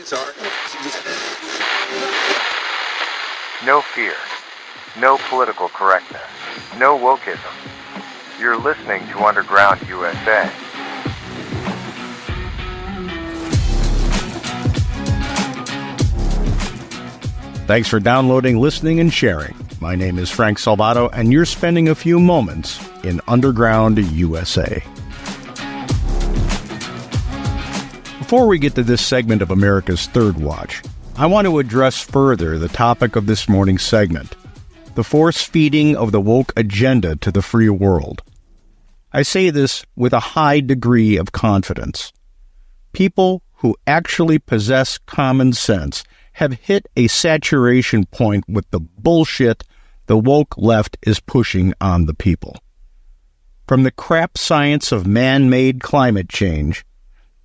Sorry. No fear. No political correctness. No wokeism. You're listening to Underground USA. Thanks for downloading, listening, and sharing. My name is Frank Salvato, and you're spending a few moments in Underground USA. Before we get to this segment of America's Third Watch, I want to address further the topic of this morning's segment, the force-feeding of the woke agenda to the free world. I say this with a high degree of confidence. People who actually possess common sense have hit a saturation point with the bullshit the woke left is pushing on the people. From the crap science of man-made climate change,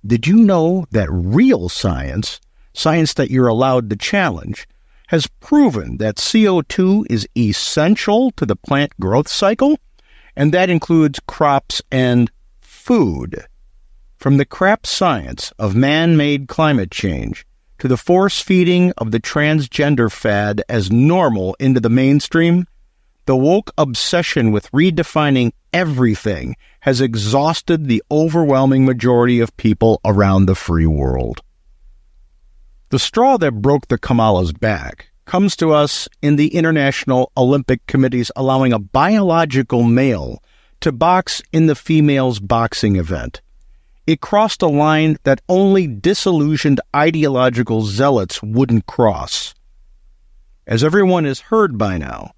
did you know that real science that you're allowed to challenge, has proven that CO2 is essential to the plant growth cycle, and that includes crops and food? From the crap science of man-made climate change to the force-feeding of the transgender fad as normal into the mainstream, the woke obsession with redefining everything has exhausted the overwhelming majority of people around the free world. The straw that broke the Kamala's back comes to us in the International Olympic Committee's allowing a biological male to box in the female's boxing event. It crossed a line that only disillusioned ideological zealots wouldn't cross. As everyone has heard by now,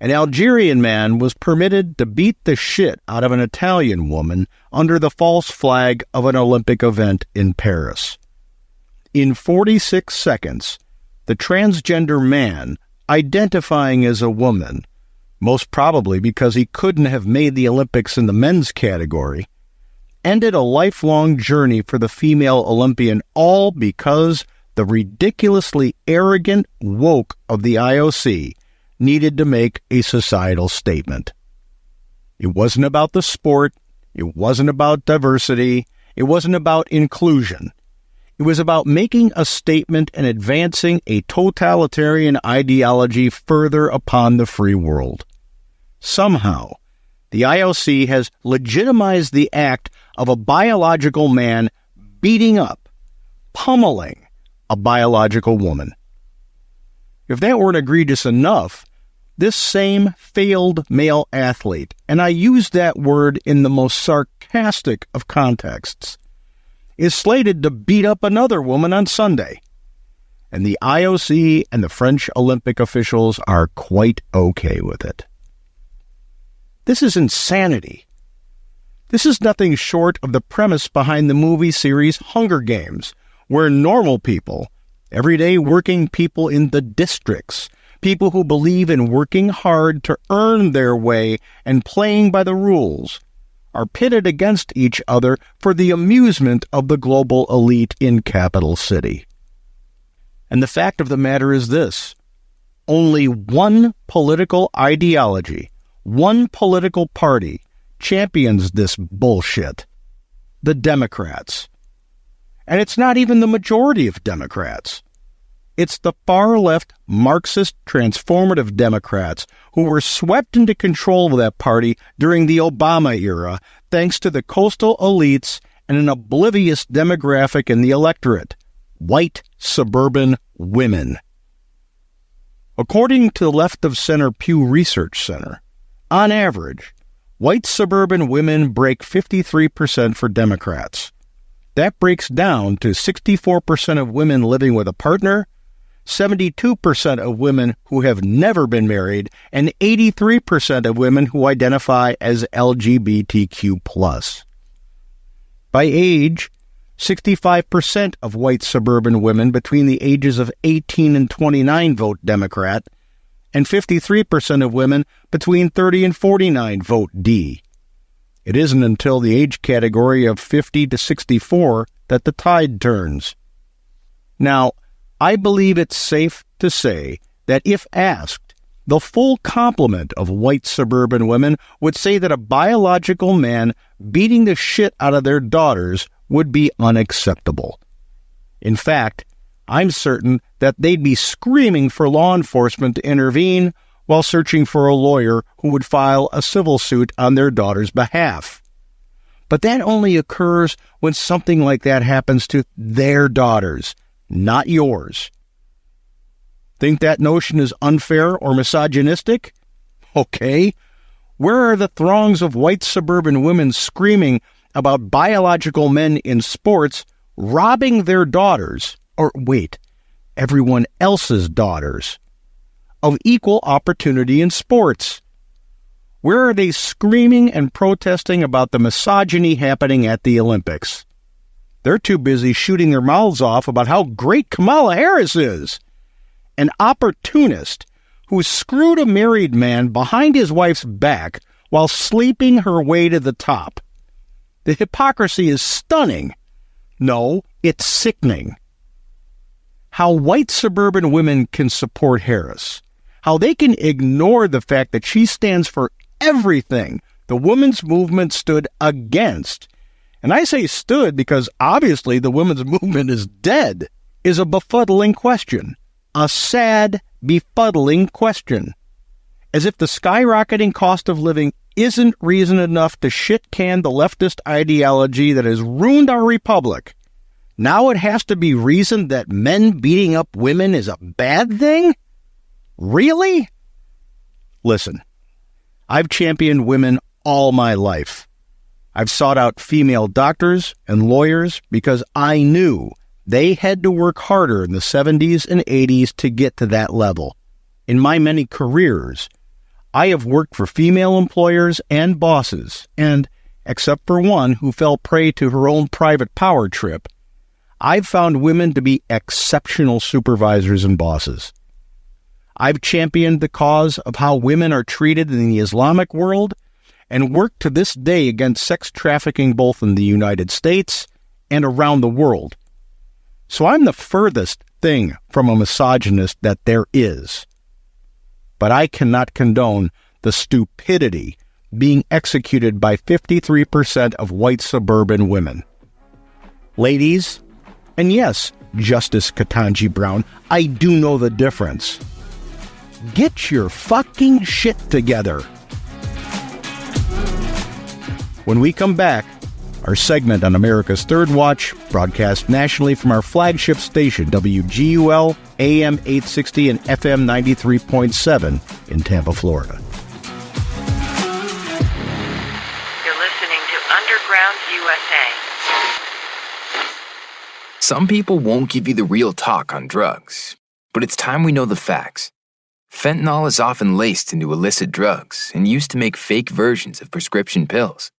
an Algerian man was permitted to beat the shit out of an Italian woman under the false flag of an Olympic event in Paris. In 46 seconds, the transgender man, identifying as a woman, most probably because he couldn't have made the Olympics in the men's category, ended a lifelong journey for the female Olympian, all because the ridiculously arrogant woke of the IOC needed to make a societal statement. It wasn't about the sport. It wasn't about diversity. It wasn't about inclusion. It was about making a statement and advancing a totalitarian ideology further upon the free world. Somehow, the IOC has legitimized the act of a biological man beating up, pummeling a biological woman. If that weren't egregious enough, this same failed male athlete, and I use that word in the most sarcastic of contexts, is slated to beat up another woman on Sunday. And the IOC and the French Olympic officials are quite okay with it. This is insanity. This is nothing short of the premise behind the movie series Hunger Games, where normal people, everyday working people in the districts, people who believe in working hard to earn their way and playing by the rules, are pitted against each other for the amusement of the global elite in Capital City. And the fact of the matter is this: only one political ideology, one political party champions this bullshit: the Democrats. And it's not even the majority of Democrats. It's the far-left, Marxist, transformative Democrats who were swept into control of that party during the Obama era thanks to the coastal elites and an oblivious demographic in the electorate: white suburban women. According to the Left of Center Pew Research Center, on average, white suburban women break 53% for Democrats. That breaks down to 64% of women living with a partner, 72% of women who have never been married, and 83% of women who identify as LGBTQ+. By age, 65% of white suburban women between the ages of 18 and 29 vote Democrat, and 53% of women between 30 and 49 vote D. It isn't until the age category of 50 to 64 that the tide turns. Now, I believe it's safe to say that if asked, the full complement of white suburban women would say that a biological man beating the shit out of their daughters would be unacceptable. In fact, I'm certain that they'd be screaming for law enforcement to intervene while searching for a lawyer who would file a civil suit on their daughter's behalf. But that only occurs when something like that happens to their daughters, not yours. Think that notion is unfair or misogynistic? Okay. Where are the throngs of white suburban women screaming about biological men in sports robbing their daughters, or wait, everyone else's daughters, of equal opportunity in sports? Where are they screaming and protesting about the misogyny happening at the Olympics? They're too busy shooting their mouths off about how great Kamala Harris is, an opportunist who screwed a married man behind his wife's back while sleeping her way to the top. The hypocrisy is stunning. No, it's sickening. How white suburban women can support Harris. How they can ignore the fact that she stands for everything the women's movement stood against. And I say stood because obviously the women's movement is dead, is a befuddling question. A sad, befuddling question. As if the skyrocketing cost of living isn't reason enough to shit-can the leftist ideology that has ruined our republic. Now it has to be reason that men beating up women is a bad thing? Really? Listen, I've championed women all my life. I've sought out female doctors and lawyers because I knew they had to work harder in the 70s and 80s to get to that level. In my many careers, I have worked for female employers and bosses, and, except for one who fell prey to her own private power trip, I've found women to be exceptional supervisors and bosses. I've championed the cause of how women are treated in the Islamic world and worked to this day against sex trafficking both in the United States and around the world. So I'm the furthest thing from a misogynist that there is. But I cannot condone the stupidity being executed by 53% of white suburban women. Ladies, and yes, Justice Ketanji Brown, I do know the difference. Get your fucking shit together. When we come back, our segment on America's Third Watch, broadcast nationally from our flagship station, WGUL, AM 860 and FM 93.7 in Tampa, Florida. You're listening to Underground USA. Some people won't give you the real talk on drugs, but it's time we know the facts. Fentanyl is often laced into illicit drugs and used to make fake versions of prescription pills.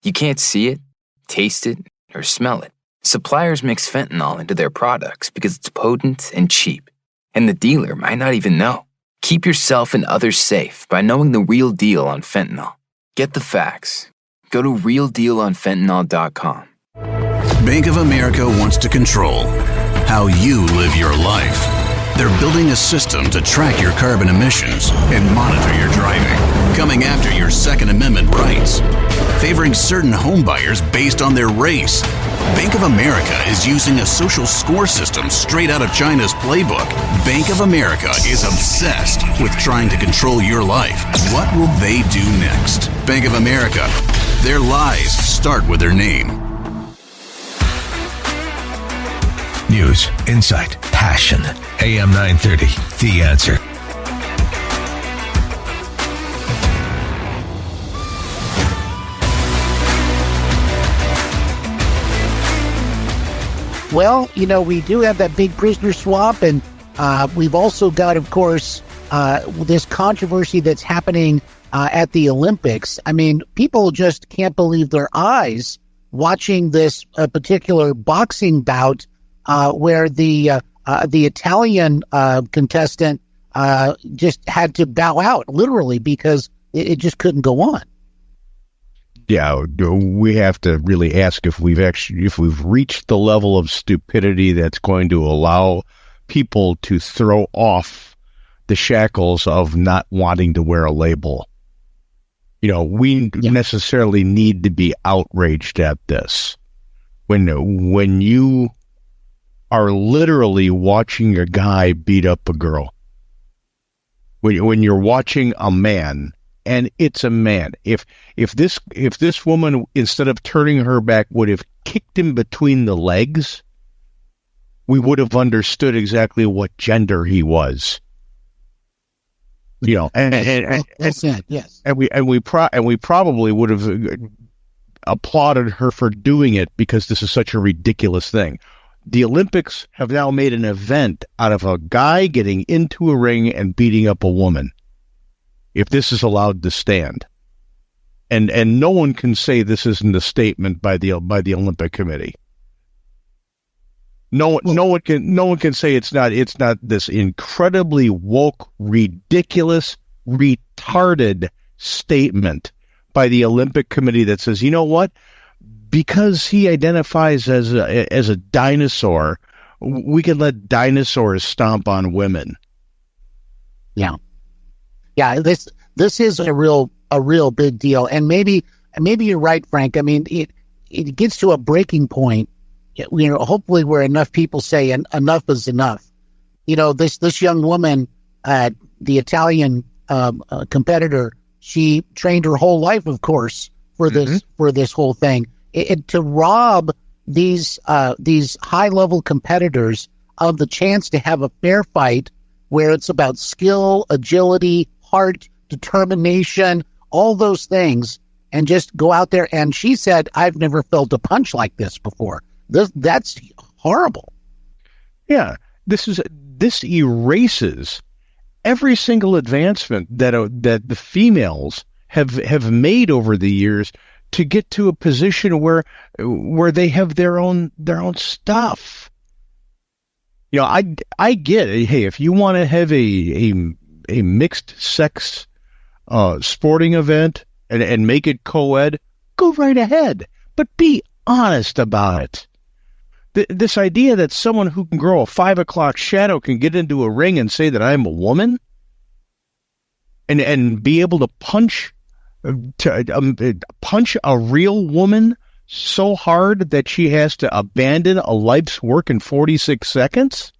You can't see it, taste it, or smell it. Suppliers mix fentanyl into their products because it's potent and cheap, and the dealer might not even know. Keep yourself and others safe by knowing the real deal on fentanyl. Get the facts. Go to realdealonfentanyl.com. Bank of America wants to control how you live your life. They're building a system to track your carbon emissions and monitor your driving, coming after your Second Amendment rights, favoring certain home buyers based on their race. Bank of America is using a social score system straight out of China's playbook. Bank of America is obsessed with trying to control your life. What will they do next? Bank of America. Their lies start with their name. News, insight, passion. AM 930, The Answer. Well, you know, we do have that big prisoner swap, and we've also got, of course, this controversy that's happening at the Olympics. I mean, people just can't believe their eyes watching this particular boxing bout where the Italian contestant just had to bow out, literally, because it just couldn't go on. Yeah, we have to really ask if we've reached the level of stupidity that's going to allow people to throw off the shackles of not wanting to wear a label. You know, we necessarily need to be outraged at this. When you are literally watching a guy beat up a girl. When you're watching a man, and it's a man, if this woman, instead of turning her back, would have kicked him between the legs, we would have understood exactly what gender he was. You know, yes, and we probably would have applauded her for doing it because this is such a ridiculous thing. The Olympics have now made an event out of a guy getting into a ring and beating up a woman. If this is allowed to stand, and no one can say this isn't a statement by the Olympic Committee. No one can say it's not this incredibly woke, ridiculous, retarded statement by the Olympic Committee that says, you know what? Because he identifies as a dinosaur, we can let dinosaurs stomp on women. Yeah. This is a real big deal, and maybe you're right, Frank. I mean, it gets to a breaking point. You know, hopefully, where enough people say enough is enough. You know, this young woman, the Italian competitor, she trained her whole life, of course, for this whole thing. To rob these high level competitors of the chance to have a fair fight, where it's about skill, agility, heart, determination, all those things, and just go out there. And she said, "I've never felt a punch like this before." That's horrible. Yeah, this erases every single advancement that the females have made over the years to get to a position where they have their own stuff. You know, I get it. Hey, if you want to have a mixed sex sporting event and make it co-ed, go right ahead, but be honest about it. This idea that someone who can grow a 5 o'clock shadow can get into a ring and say that I'm a woman and be able to punch a real woman so hard that she has to abandon a life's work in 46 seconds.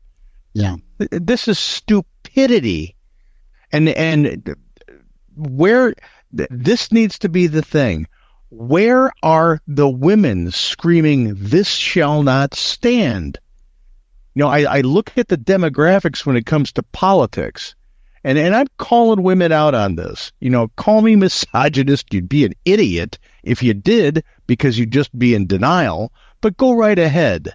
Yeah. This is stupidity. And where this needs to be the thing. Where are the women screaming, "This shall not stand"? You know, I look at the demographics when it comes to politics, and I'm calling women out on this. You know, call me misogynist. You'd be an idiot if you did, because you'd just be in denial, but go right ahead.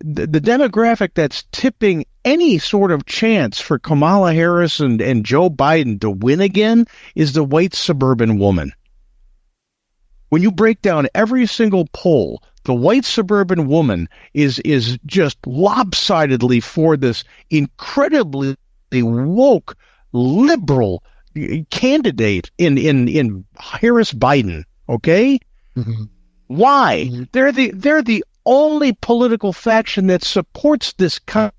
The demographic that's tipping any sort of chance for Kamala Harris and Joe Biden to win again is the white suburban woman. When you break down every single poll, the white suburban woman is just lopsidedly for this incredibly woke liberal candidate in Harris Biden. Okay, why? They're the only political faction that supports this kind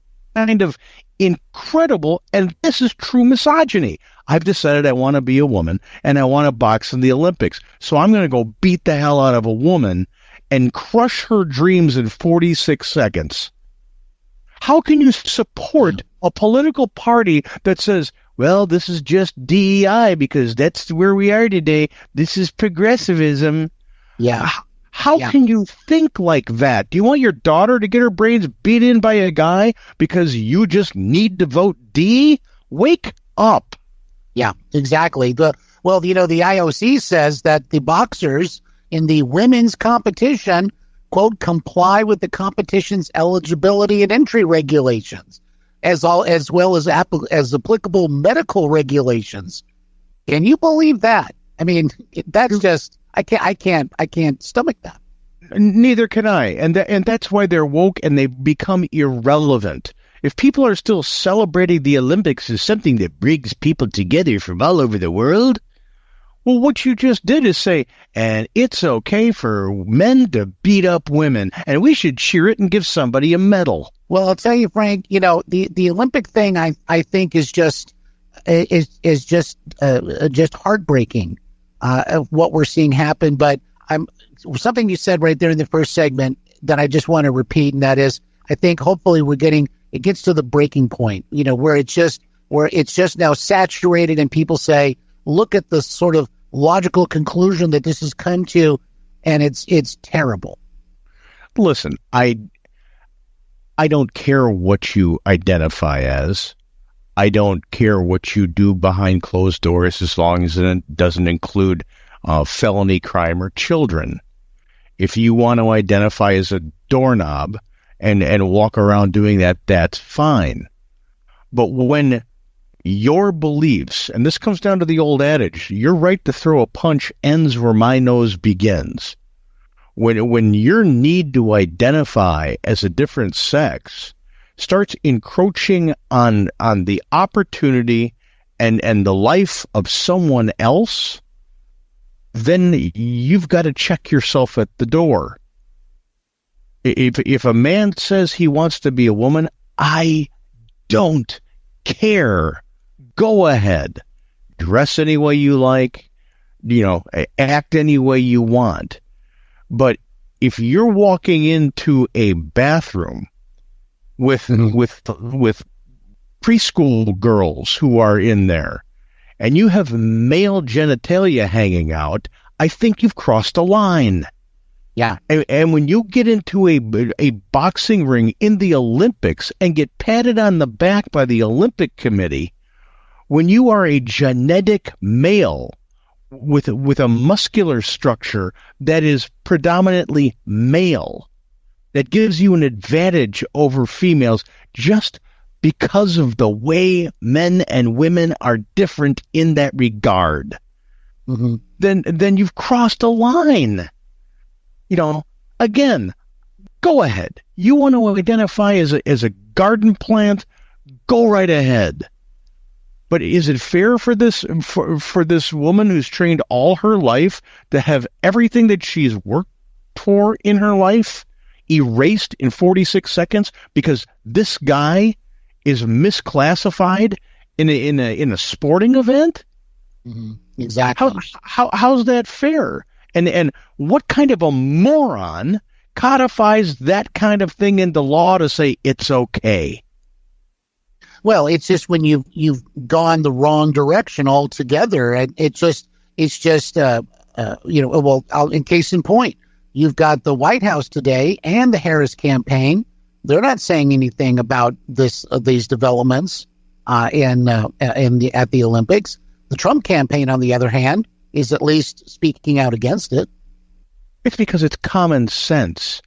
of incredible, and this is true misogyny. I've decided I want to be a woman and I want to box in the Olympics. So I'm going to go beat the hell out of a woman and crush her dreams in 46 seconds. How can you support a political party that says, well, this is just DEI because that's where we are today. This is progressivism. Yeah. How can you think like that? Do you want your daughter to get her brains beat in by a guy because you just need to vote D? Wake up. Yeah, exactly. The IOC says that the boxers in the women's competition, quote, comply with the competition's eligibility and entry regulations, as well as applicable medical regulations. Can you believe that? I mean, that's just I can't stomach that. Neither can I, and that's why they're woke and they become irrelevant. If people are still celebrating the Olympics as something that brings people together from all over the world, well, what you just did is say, and it's okay for men to beat up women, and we should cheer it and give somebody a medal. Well, I'll tell you, Frank, you know, the Olympic thing I think is just heartbreaking of what we're seeing happen. But something you said right there in the first segment that I just want to repeat, and that is, I think hopefully it gets to the breaking point, where it's just now saturated and people say, look at the sort of logical conclusion that this has come to, and it's terrible. Listen, I don't care what you identify as. I don't care what you do behind closed doors as long as it doesn't include felony crime or children. If you want to identify as a doorknob and walk around doing that, that's fine. But when your beliefs, and this comes down to the old adage, your right to throw a punch ends where my nose begins. When your need to identify as a different sex starts encroaching on the opportunity and the life of someone else, then you've got to check yourself at the door. If a man says he wants to be a woman, I don't care. Go ahead. Dress any way you like, act any way you want. But if you're walking into a bathroom with preschool girls who are in there, and you have male genitalia hanging out, I think you've crossed a line. Yeah. And when you get into a boxing ring in the Olympics and get patted on the back by the Olympic Committee, when you are a genetic male with a muscular structure that is predominantly male, that gives you an advantage over females just because of the way men and women are different in that regard, then you've crossed a line. Again, go ahead. You want to identify as a garden plant? Go right ahead. But is it fair for this woman who's trained all her life to have everything that she's worked for in her life erased in 46 seconds because this guy is misclassified in a sporting event? Exactly. How's that fair? And what kind of a moron codifies that kind of thing into law to say it's okay? Well, it's just when you've gone the wrong direction altogether, and in case in point, you've got the White House today and the Harris campaign. They're not saying anything about these developments at the Olympics. The Trump campaign, on the other hand, is at least speaking out against it. It's because it's common sense.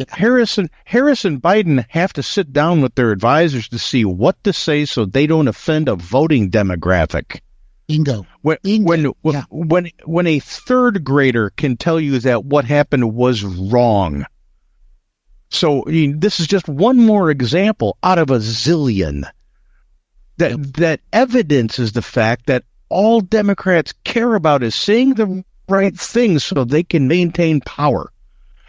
Harris and Biden have to sit down with their advisors to see what to say so they don't offend a voting demographic. Bingo. When a third grader can tell you that what happened was wrong. So this is just one more example out of a zillion that evidences the fact that all Democrats care about is saying the right things so they can maintain power.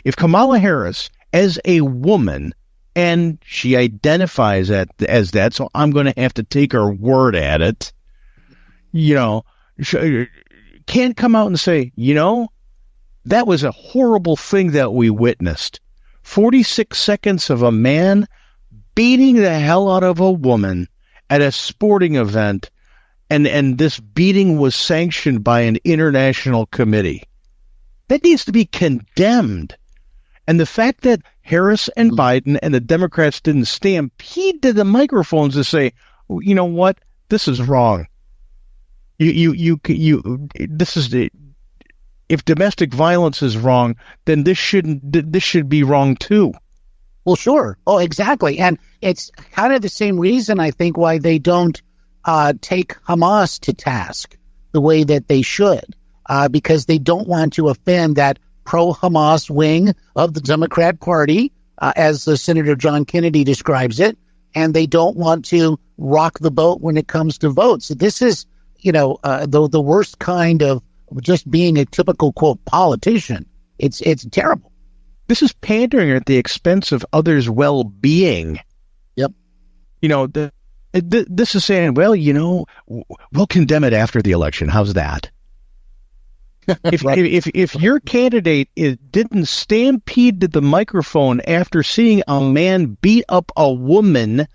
If Kamala Harris, as a woman, and she identifies as that, so I'm going to have to take her word at it, can't come out and say, that was a horrible thing that we witnessed. 46 seconds of a man beating the hell out of a woman at a sporting event, and this beating was sanctioned by an international committee. That needs to be condemned. And the fact that Harris and Biden and the Democrats didn't stampede to the microphones to say, you know what, this is wrong. This is the, if domestic violence is wrong, then this should be wrong too. Well, sure. Oh, exactly. And it's kind of the same reason, I think, why they don't take Hamas to task the way that they should, because they don't want to offend that pro-Hamas wing of the Democrat Party, as Senator John Kennedy describes it, and they don't want to rock the boat when it comes to votes. This is, the worst kind of just being a typical, quote, politician. It's terrible. This is pandering at the expense of others' well-being. Yep. This is saying, well, we'll condemn it after the election. How's that? If your candidate didn't stampede to the microphone after seeing a man beat up a woman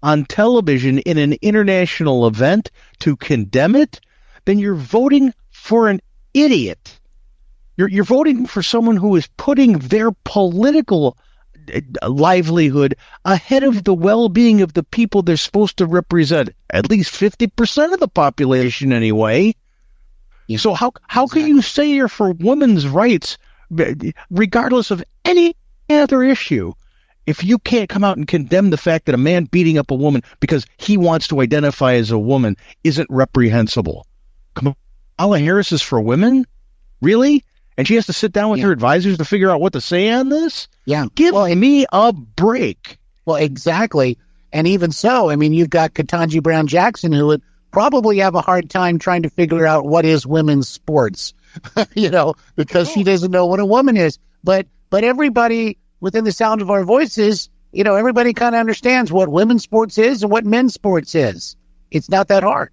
on television in an international event to condemn it, then you're voting for an idiot. You're voting for someone who is putting their political livelihood ahead of the well-being of the people they're supposed to represent, at least 50% of the population anyway. Yeah. So how can you say you're for women's rights, regardless of any other issue, if you can't come out and condemn the fact that a man beating up a woman because he wants to identify as a woman isn't reprehensible? Kamala Harris is for women? Really? And she has to sit down with her advisors to figure out what to say on this? Yeah. Give me a break. Well, exactly. And even so, I mean, you've got Ketanji Brown Jackson, who would probably have a hard time trying to figure out what is women's sports, because she doesn't know what a woman is. But everybody within the sound of our voices, everybody kind of understands what women's sports is and what men's sports is. It's not that hard.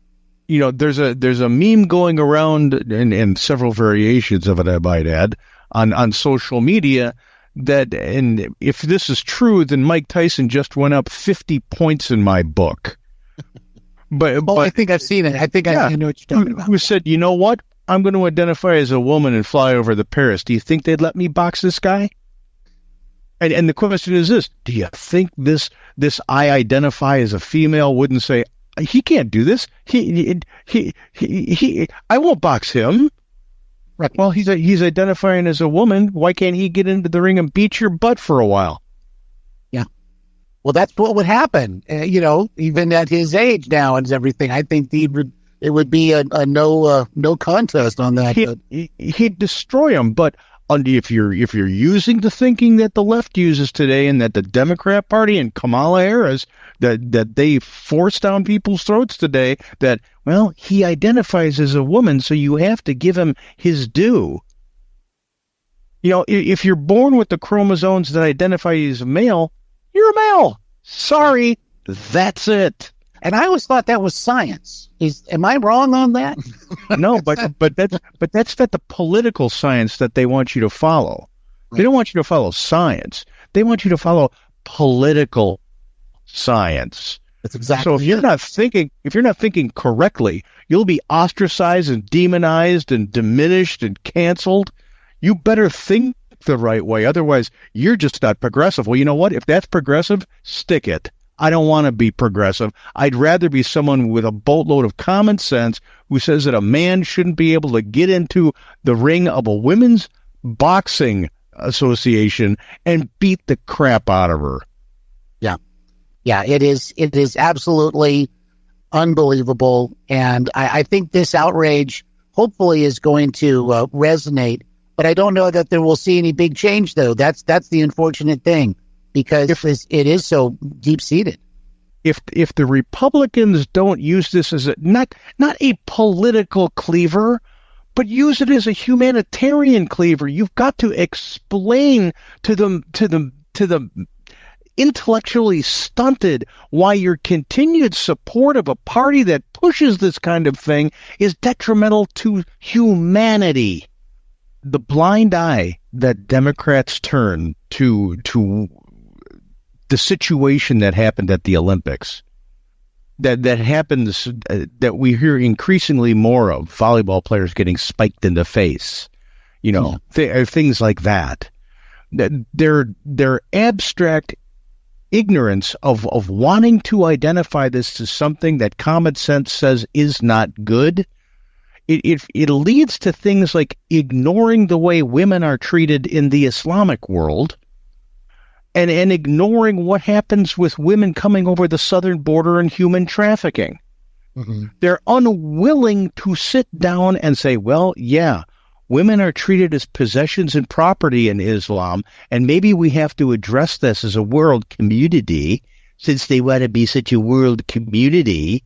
There's a meme going around and several variations of it, I might add, on social media that, and if this is true, then Mike Tyson just went up 50 points in my book. But I think I've seen it. I think I know what you're talking about. Who said, you know what? I'm going to identify as a woman and fly over to Paris. Do you think they'd let me box this guy? And the question is this: do you think this I identify as a female wouldn't say, he can't do this? He I won't box him. Right. Well, he's identifying as a woman. Why can't he get into the ring and beat your butt for a while? Yeah. Well, that's what would happen. Even at his age now and everything, I think it would be a no contest on that. He'd destroy him. But if you're using the thinking that the left uses today, and that the Democrat Party and Kamala Harris that they force down people's throats today, that, well, he identifies as a woman, so you have to give him his due. If you're born with the chromosomes that identify you as a male, you're a male. Sorry, that's it. And I always thought that was science. Am I wrong on that? No, but that's not the political science that they want you to follow. Right. They don't want you to follow science. They want you to follow political science. That's exactly. So if you're not thinking correctly, you'll be ostracized and demonized and diminished and canceled. You better think the right way. Otherwise, you're just not progressive. Well, you know what? If that's progressive, stick it. I don't want to be progressive. I'd rather be someone with a boatload of common sense who says that a man shouldn't be able to get into the ring of a women's boxing association and beat the crap out of her. Yeah. Yeah, it is absolutely unbelievable. And I think this outrage hopefully is going to resonate. But I don't know that there will see any big change, though. That's the unfortunate thing, because it is so deep-seated. If the Republicans don't use this as not a political cleaver, but use it as a humanitarian cleaver, you've got to explain to the intellectually stunted why your continued support of a party that pushes this kind of thing is detrimental to humanity. The blind eye that Democrats turn to the situation that happened at the Olympics, that happens, that we hear increasingly more of, volleyball players getting spiked in the face, things like that. Their abstract ignorance of wanting to identify this as something that common sense says is not good. It leads to things like ignoring the way women are treated in the Islamic world, and ignoring what happens with women coming over the southern border and human trafficking. Mm-hmm. They're unwilling to sit down and say, well, yeah, women are treated as possessions and property in Islam, and maybe we have to address this as a world community, since they want to be such a world community.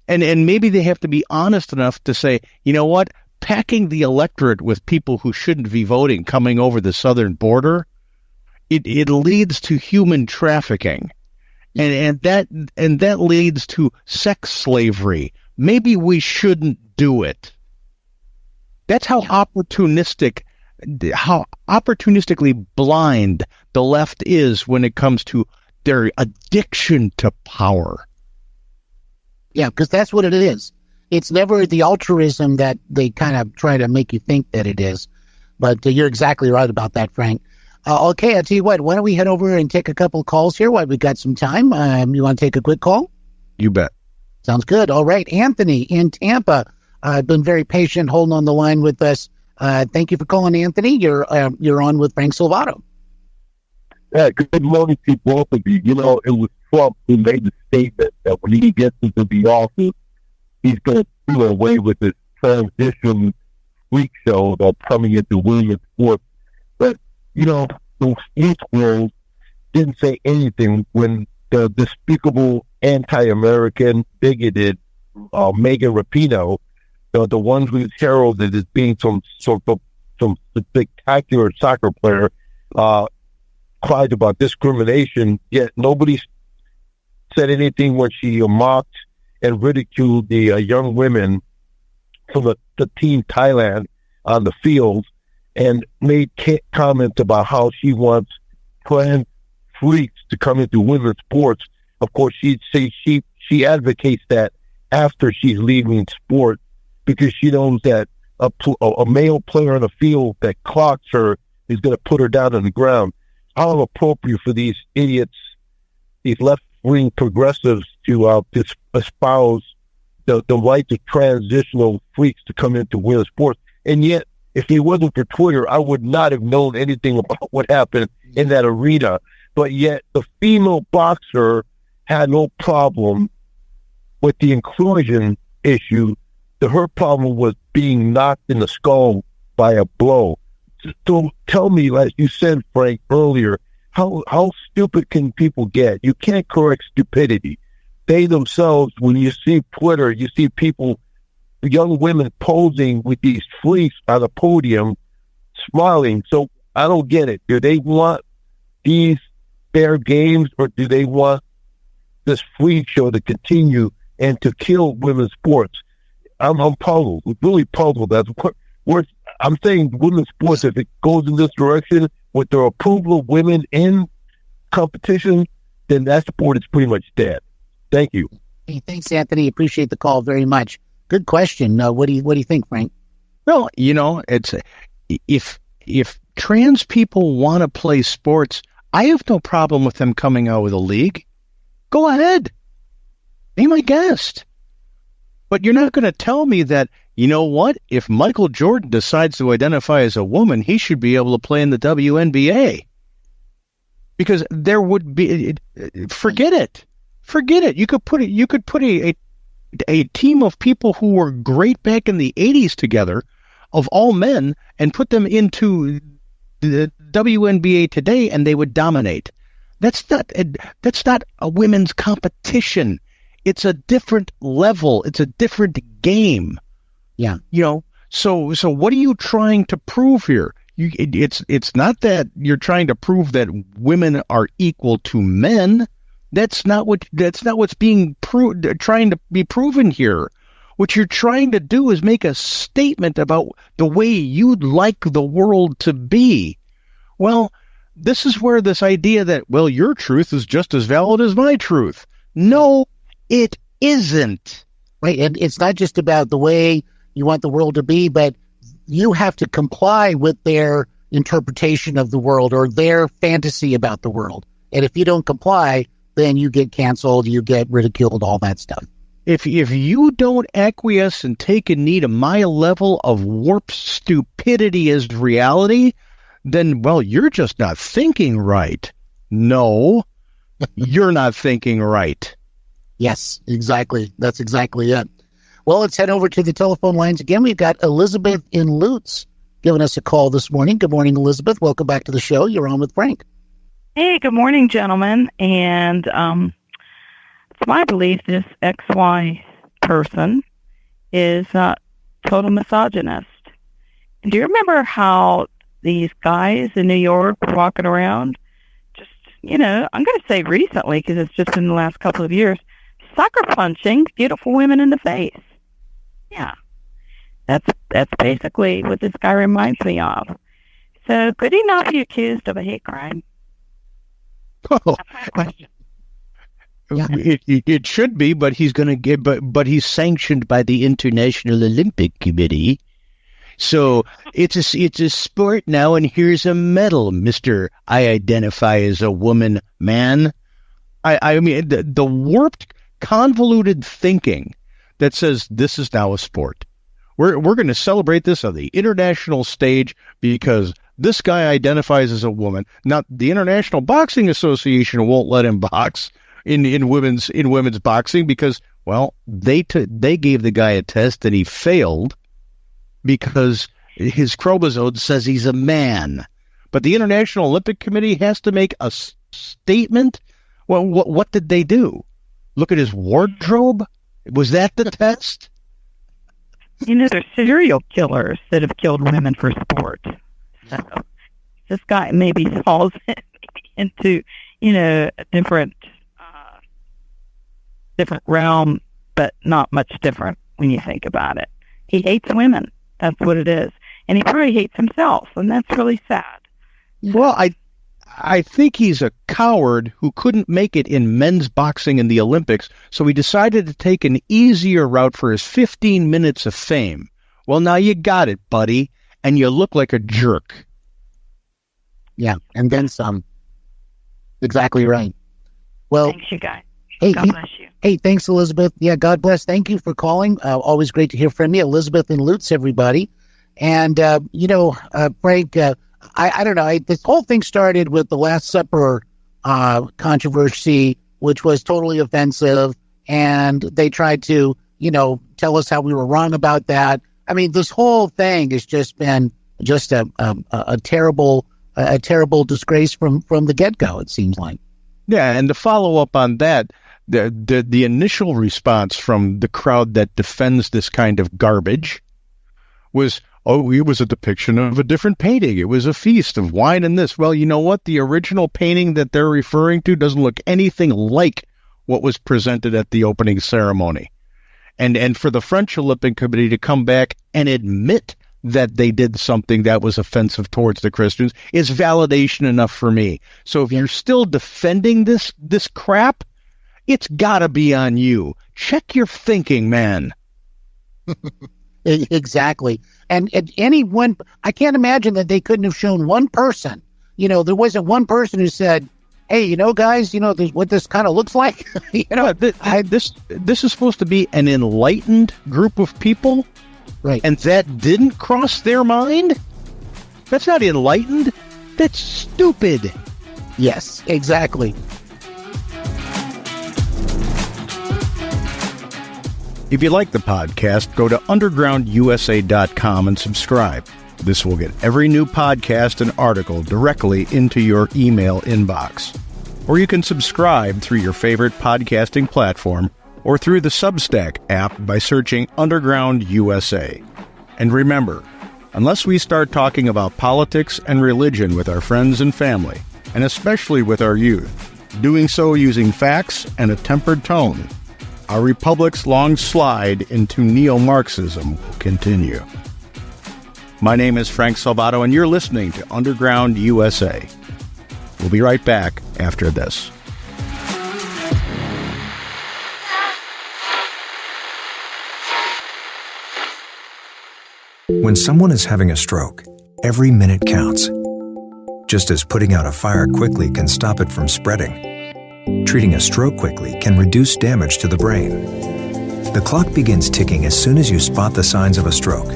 And maybe they have to be honest enough to say, you know what, packing the electorate with people who shouldn't be voting coming over the southern border, it leads to human trafficking. And that leads to sex slavery. Maybe we shouldn't do it. That's how opportunistically blind the left is when it comes to their addiction to power. Yeah, because that's what it is. It's never the altruism that they kind of try to make you think that it is. But you're exactly right about that, Frank. Okay, I'll tell you what. Why don't we head over and take a couple calls here while we've got some time? You want to take a quick call? You bet. Sounds good. All right. Anthony in Tampa. Been very patient holding on the line with us. Thank you for calling, Anthony. You're on with Frank Silvato. Yeah, good morning to both of you. You know, it was Trump who made the statement that when he gets into the office, he's going to do away with this transition freak show that's coming into women's sports. But, you know, the sports world didn't say anything when the despicable anti-American, bigoted Megan Rapinoe, the one who's heralded as being some spectacular soccer player, cried about discrimination, yet nobody said anything when she mocked and ridiculed the young women from the team Thailand on the field and made comments about how she wants trans freaks to come into women's sports. Of course, she'd say she advocates that after she's leaving sport because she knows that a male player on the field that clocks her is going to put her down on the ground. How appropriate for these idiots, these left-wing progressives to espouse the right to transitional freaks to come into women's sports. And yet, if it wasn't for Twitter, I would not have known anything about what happened in that arena. But yet, the female boxer had no problem with the inclusion issue. Her problem was being knocked in the skull by a blow. So tell me, as you said, Frank, earlier, how stupid can people get? You can't correct stupidity. They themselves, when you see Twitter, you see people, young women posing with these freaks on a podium, smiling. So I don't get it. Do they want these fair games, or do they want this freak show to continue and to kill women's sports? I'm puzzled, really puzzled. That's what I'm saying. Women's sports, if it goes in this direction with the approval of women in competition, then that sport is pretty much dead. Thank you. Hey, thanks, Anthony. Appreciate the call very much. Good question. What do you think, Frank? Well, you know, it's if trans people want to play sports, I have no problem with them coming out with a league. Go ahead. Be my guest. But you're not going to tell me that, you know what, if Michael Jordan decides to identify as a woman, he should be able to play in the WNBA. Because there would be, forget it. You could put a team of people who were great back in the 80s together, of all men, and put them into the WNBA today, and they would dominate. That's not a women's competition. It's a different level. It's a different game. Yeah. You know, so what are you trying to prove here? It's not that you're trying to prove that women are equal to men. That's not what's being trying to be proven here. What you're trying to do is make a statement about the way you'd like the world to be. Well, this is where this idea that, well, your truth is just as valid as my truth. No, it isn't. Right. And it's not just about the way you want the world to be, but you have to comply with their interpretation of the world or their fantasy about the world. And if you don't comply, then you get canceled, you get ridiculed, all that stuff. If you don't acquiesce and take a knee to my level of warped stupidity as reality, then, well, you're just not thinking right. No, you're not thinking right. Yes, exactly. That's exactly it. Well, let's head over to the telephone lines again. We've got Elizabeth in Lutz giving us a call this morning. Good morning, Elizabeth. Welcome back to the show. You're on with Frank. Hey, good morning, gentlemen. And it's my belief this XY person is a total misogynist. And do you remember how these guys in New York were walking around just, I'm going to say recently because it's just in the last couple of years, sucker punching beautiful women in the face? Yeah. That's That's basically what this guy reminds me of. So could he not be accused of a hate crime? Oh, That's my question. Yeah. it should be, but he's going to get, but he's sanctioned by the International Olympic Committee. So it's a sport now, and here's a medal, Mister. I identify as a woman, man. I mean, the warped, convoluted thinking that says this is now a sport. We're going to celebrate this on the international stage because this guy identifies as a woman. Now, the International Boxing Association won't let him box in women's boxing because, well, they gave the guy a test and he failed because his chromosome says he's a man. But the International Olympic Committee has to make a statement. Well, what did they do? Look at his wardrobe? Was that the test? You know, there's serial killers that have killed women for sport. So this guy maybe falls into, a different realm, but not much different when you think about it. He hates women. That's what it is. And he probably hates himself, and that's really sad. Well, I think he's a coward who couldn't make it in men's boxing in the Olympics, so he decided to take an easier route for his 15 minutes of fame. Well, now you got it, buddy, and you look like a jerk. Yeah, and then some. Exactly right. Well, Thanks, you guys. hey, God bless you. Hey, thanks, Elizabeth. Yeah, God bless. Thank you for calling. Always great to hear from you. Elizabeth and Lutz, everybody. And, Frank, I don't know. This whole thing started with the Last Supper controversy, which was totally offensive. And they tried to, tell us how we were wrong about that. I mean, this whole thing has just been just a terrible disgrace from the get-go, it seems like. Yeah, and to follow up on that, the initial response from the crowd that defends this kind of garbage was, oh, it was a depiction of a different painting. It was a feast of wine and this. Well, you know what? The original painting that they're referring to doesn't look anything like what was presented at the opening ceremony. And for the French Olympic Committee to come back and admit that they did something that was offensive towards the Christians is validation enough for me. So if you're still defending this crap, it's got to be on you. Check your thinking, man. Exactly. And anyone, I can't imagine that they couldn't have shown one person. There wasn't one person who said, hey, guys, this is what this kind of looks like. This is supposed to be an enlightened group of people. Right. And that didn't cross their mind? That's not enlightened. That's stupid. Yes, exactly. If you like the podcast, go to undergroundusa.com and subscribe. This will get every new podcast and article directly into your email inbox. Or you can subscribe through your favorite podcasting platform or through the Substack app by searching Underground USA. And remember, unless we start talking about politics and religion with our friends and family, and especially with our youth, doing so using facts and a tempered tone, our republic's long slide into neo-Marxism will continue. My name is Frank Salvato, and you're listening to Underground USA. We'll be right back after this. When someone is having a stroke, every minute counts. Just as putting out a fire quickly can stop it from spreading, treating a stroke quickly can reduce damage to the brain. The clock begins ticking as soon as you spot the signs of a stroke,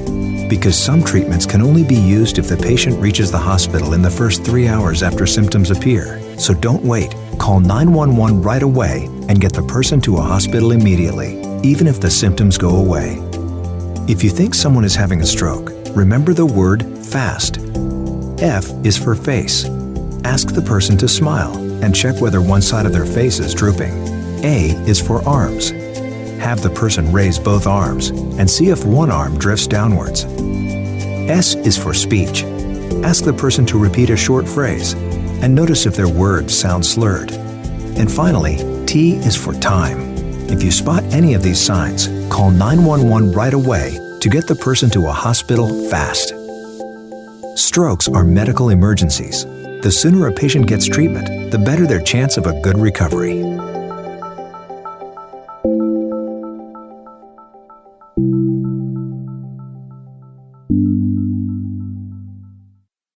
because some treatments can only be used if the patient reaches the hospital in the first 3 hours after symptoms appear. So don't wait. Call 911 right away and get the person to a hospital immediately, even if the symptoms go away. If you think someone is having a stroke, remember the word FAST. F is for face. Ask the person to smile and check whether one side of their face is drooping. A is for arms. Have the person raise both arms and see if one arm drifts downwards. S is for speech. Ask the person to repeat a short phrase and notice if their words sound slurred. And finally, T is for time. If you spot any of these signs, call 911 right away to get the person to a hospital fast. Strokes are medical emergencies. The sooner a patient gets treatment, the better their chance of a good recovery.